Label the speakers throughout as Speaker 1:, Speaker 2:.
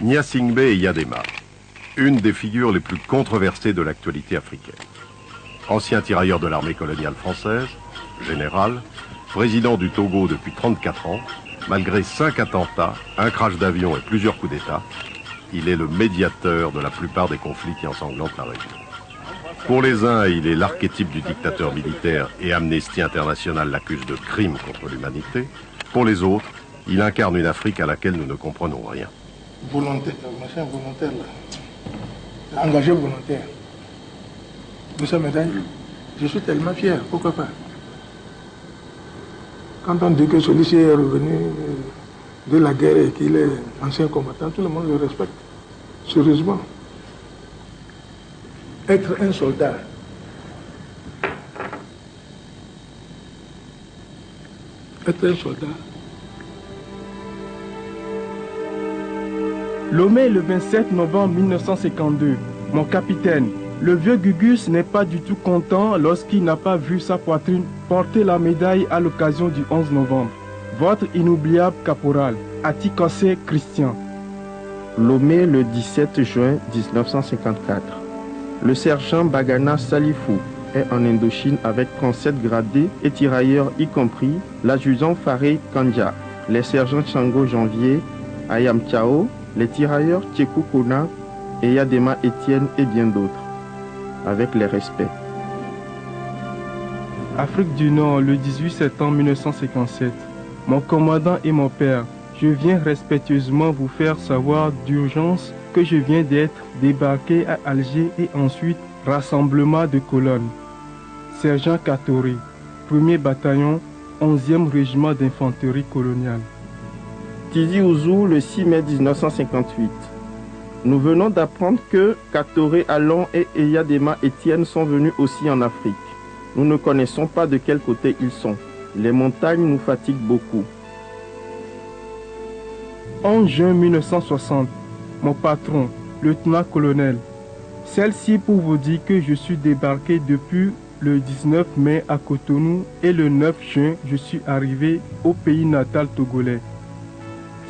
Speaker 1: Gnassingbé Eyadema, une des figures les plus controversées de l'actualité africaine. Ancien tirailleur de l'armée coloniale française, général, président du Togo depuis 34 ans, malgré 5 attentats, un crash d'avion et plusieurs coups d'État, il est le médiateur de la plupart des conflits qui ensanglantent la région. Pour les uns, il est l'archétype du dictateur militaire et Amnesty International l'accuse de crimes contre l'humanité. Pour les autres, il incarne une Afrique à laquelle nous ne comprenons rien.
Speaker 2: Volontaire, machin volontaire là. Engagé volontaire. De sa médaille, je suis tellement fier, pourquoi pas. Quand on dit que celui-ci est revenu de la guerre et qu'il est ancien combattant, tout le monde le respecte. Sérieusement. Être un soldat. Être un soldat.
Speaker 3: Lomé le 27 novembre 1952. Mon capitaine, le vieux Gugus n'est pas du tout content lorsqu'il n'a pas vu sa poitrine porter la médaille à l'occasion du 11 novembre. Votre inoubliable caporal, Atikose Christian.
Speaker 4: Lomé le 17 juin 1954. Le sergent Bagana Salifou est en Indochine avec 37 gradés et tirailleurs y compris l'adjudant Faré Kandja, les sergents Chango Janvier, Ayam Chao, les tirailleurs Tchekou Kona, Eyadema Etienne et bien d'autres, avec les respects.
Speaker 3: Afrique du Nord, le 18 septembre 1957. Mon commandant et mon père, je viens respectueusement vous faire savoir d'urgence que je viens d'être débarqué à Alger et ensuite rassemblement de colonnes. Sergent Katoré, 1er bataillon, 11e régiment d'infanterie coloniale.
Speaker 4: Tizi Ouzou, le 6 mai 1958. Nous venons d'apprendre que Katoré Alon et Eyadema Etienne sont venus aussi en Afrique. Nous ne connaissons pas de quel côté ils sont. Les montagnes nous fatiguent beaucoup.
Speaker 3: 11 juin 1960. Mon patron, lieutenant-colonel. Celle-ci pour vous dire que je suis débarqué depuis le 19 mai à Cotonou et le 9 juin, je suis arrivé au pays natal togolais.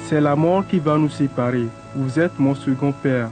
Speaker 3: C'est la mort qui va nous séparer. Vous êtes mon second père.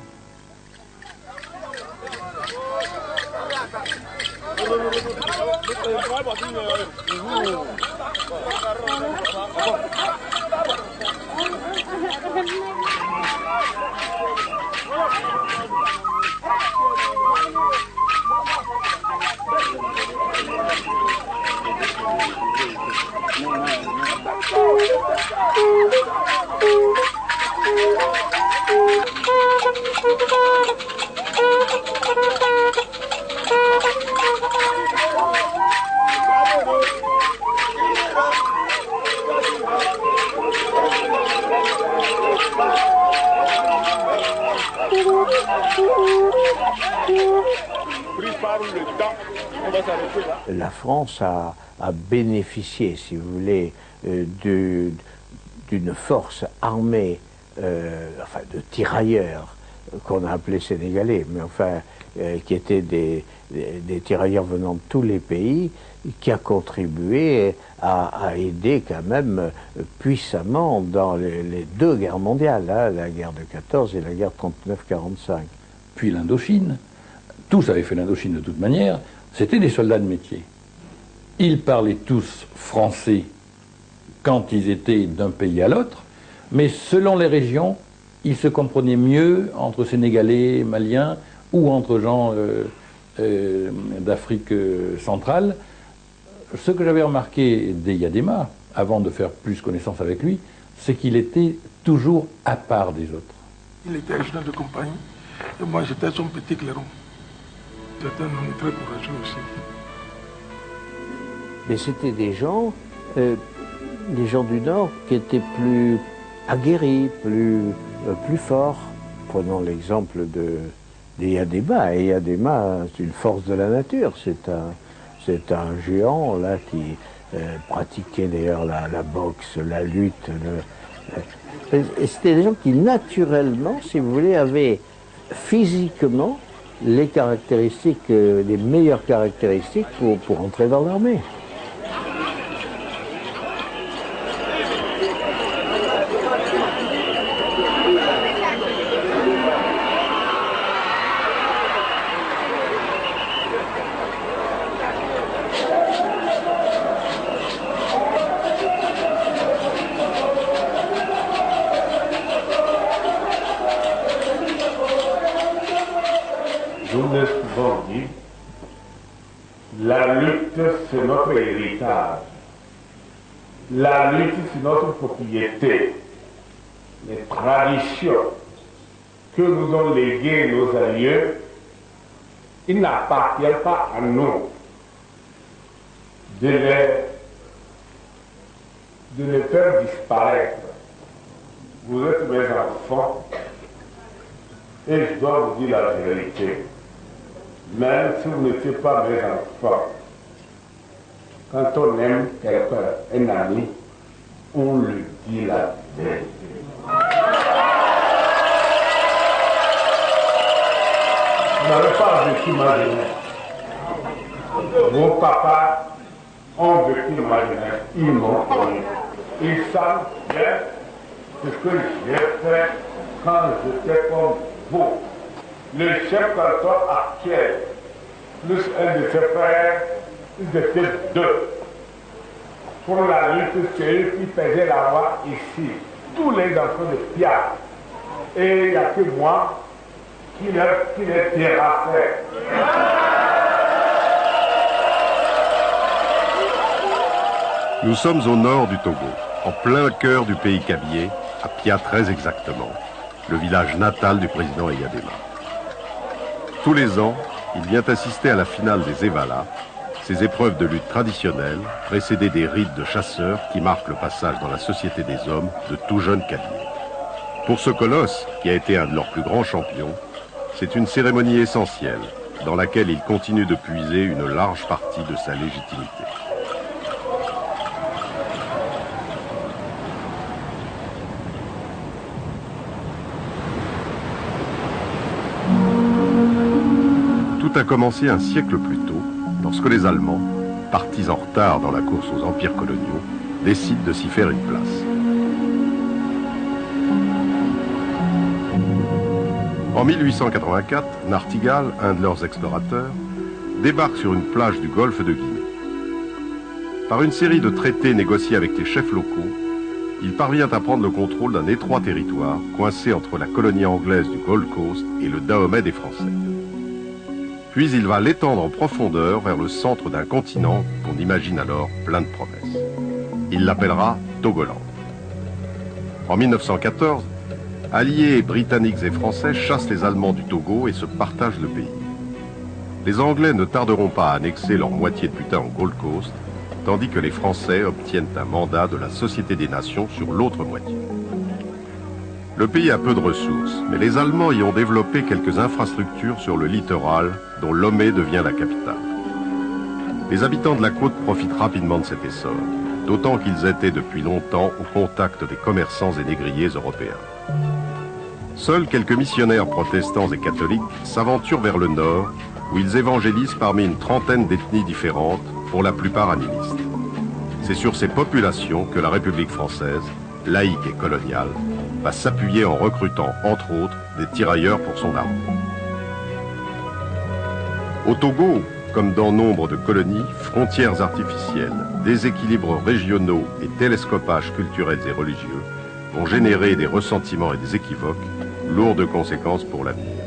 Speaker 5: La France a bénéficié, si vous voulez, d'une force armée, enfin de tirailleurs, qu'on a appelés sénégalais, mais enfin, qui étaient des tirailleurs venant de tous les pays, qui a contribué à aider quand même puissamment dans les deux guerres mondiales, hein, la guerre de 14 et la guerre de 39-45.
Speaker 6: Puis l'Indochine, tous avaient fait l'Indochine de toute manière, c'était des soldats de métier. Ils parlaient tous français quand ils étaient d'un pays à l'autre, mais selon les régions, ils se comprenaient mieux entre Sénégalais, Maliens ou entre gens d'Afrique centrale. Ce que j'avais remarqué d'Eyadema, avant de faire plus connaissance avec lui, c'est qu'il était toujours à part des autres.
Speaker 2: Il était adjudant de compagnie et moi j'étais son petit clairon. C'était un homme très courageux aussi.
Speaker 5: Mais c'était des gens du Nord qui étaient plus aguerris, plus forts. Prenons l'exemple d'Eyadema. Eyadema, c'est une force de la nature. C'est un géant là qui pratiquait d'ailleurs la boxe, la lutte. Et c'était des gens qui naturellement, si vous voulez, avaient physiquement les caractéristiques, les meilleures caractéristiques pour entrer dans l'armée.
Speaker 7: je vous l'ai souvent dit, la lutte, c'est notre héritage. La lutte, c'est notre propriété. Les traditions que nous ont léguées nos aïeux, il n'appartient pas à nous de les faire disparaître. Vous êtes mes enfants et je dois vous dire la vérité. Même si vous n'étiez pas mes enfants, quand on aime quelqu'un, un ami, on lui dit la vérité. Vous n'avez pas vécu ma jeunesse. Vos papas ont vécu ma jeunesse. Ils m'ont connu. Ils savent bien ce que j'ai fait quand j'étais comme vous. Le chef canton actuel, plus un de ses frères, ils étaient deux. Pour la lutte, c'est eux qui faisaient la voix ici. Tous les enfants de Pierre. Et il n'y a que moi qui les terrassais.
Speaker 1: Nous sommes au nord du Togo, en plein cœur du pays Kabyé, à Pia très exactement, le village natal du président Eyadema. Tous les ans, il vient assister à la finale des Evala, ces épreuves de lutte traditionnelles, précédées des rites de chasseurs qui marquent le passage dans la société des hommes de tout jeunes Kabyé. Pour ce colosse, qui a été un de leurs plus grands champions, c'est une cérémonie essentielle, dans laquelle il continue de puiser une large partie de sa légitimité. Tout a commencé un siècle plus tôt, lorsque les Allemands, partis en retard dans la course aux empires coloniaux, décident de s'y faire une place. En 1884, Nartigal, un de leurs explorateurs, débarque sur une plage du golfe de Guinée. Par une série de traités négociés avec les chefs locaux, il parvient à prendre le contrôle d'un étroit territoire coincé entre la colonie anglaise du Gold Coast et le Dahomey des Français. Puis il va l'étendre en profondeur vers le centre d'un continent qu'on imagine alors plein de promesses. Il l'appellera Togoland. En 1914, alliés britanniques et français chassent les Allemands du Togo et se partagent le pays. Les Anglais ne tarderont pas à annexer leur moitié de butin au Gold Coast, tandis que les Français obtiennent un mandat de la Société des Nations sur l'autre moitié. Le pays a peu de ressources, mais les Allemands y ont développé quelques infrastructures sur le littoral, dont Lomé devient la capitale. Les habitants de la côte profitent rapidement de cet essor, d'autant qu'ils étaient depuis longtemps au contact des commerçants et négriers européens. Seuls quelques missionnaires protestants et catholiques s'aventurent vers le nord, où ils évangélisent parmi une trentaine d'ethnies différentes, pour la plupart animistes. C'est sur ces populations que la République française, laïque et coloniale, va s'appuyer en recrutant, entre autres, des tirailleurs pour son armée. Au Togo, comme dans nombre de colonies, frontières artificielles, déséquilibres régionaux et télescopages culturels et religieux vont générer des ressentiments et des équivoques, lourdes conséquences pour l'avenir.